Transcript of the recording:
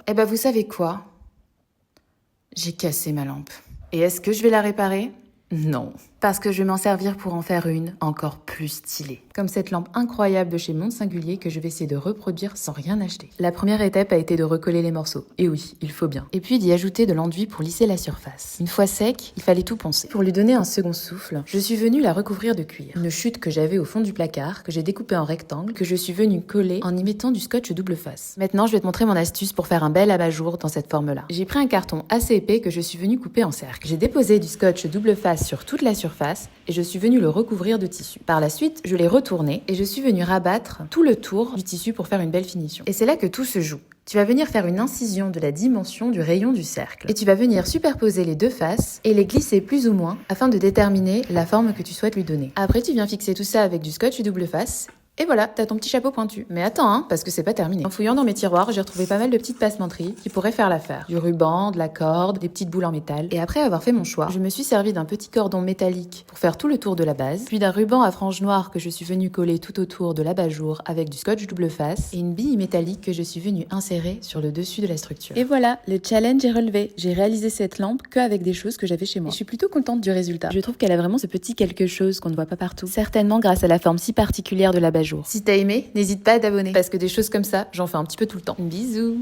Eh ben vous savez quoi? J'ai cassé ma lampe. Et est-ce que je vais la réparer? Non. Parce que je vais m'en servir pour en faire une encore plus stylée. Comme cette lampe incroyable de chez Monde Singulier que je vais essayer de reproduire sans rien acheter. La première étape a été de recoller les morceaux. Et oui, il faut bien. Et puis d'y ajouter de l'enduit pour lisser la surface. Une fois sec, il fallait tout poncer. Pour lui donner un second souffle, je suis venue la recouvrir de cuir. Une chute que j'avais au fond du placard, que j'ai découpée en rectangle, que je suis venue coller en y mettant du scotch double face. Maintenant, je vais te montrer mon astuce pour faire un bel abat-jour dans cette forme-là. J'ai pris un carton assez épais que je suis venue couper en cercle. J'ai déposé du scotch double face sur toute la surface et je suis venue le recouvrir de tissu. Par la suite, je l'ai retourné et je suis venue rabattre tout le tour du tissu pour faire une belle finition. Et c'est là que tout se joue. Tu vas venir faire une incision de la dimension du rayon du cercle. Et tu vas venir superposer les deux faces et les glisser plus ou moins afin de déterminer la forme que tu souhaites lui donner. Après, tu viens fixer tout ça avec du scotch double face. Et voilà, t'as ton petit chapeau pointu. Mais attends, hein, parce que c'est pas terminé. En fouillant dans mes tiroirs, j'ai retrouvé pas mal de petites passementeries qui pourraient faire l'affaire. Du ruban, de la corde, des petites boules en métal. Et après avoir fait mon choix, je me suis servi d'un petit cordon métallique pour faire tout le tour de la base, puis d'un ruban à franges noires que je suis venue coller tout autour de l'abat-jour avec du scotch double face et une bille métallique que je suis venue insérer sur le dessus de la structure. Et voilà, le challenge est relevé. J'ai réalisé cette lampe qu'avec des choses que j'avais chez moi. Et je suis plutôt contente du résultat. Je trouve qu'elle a vraiment ce petit quelque chose qu'on ne voit pas partout. Certainement grâce à la forme si particulière de l'abat-jour. Si t'as aimé, n'hésite pas à t'abonner. Parce que des choses comme ça, j'en fais un petit peu tout le temps. Bisous!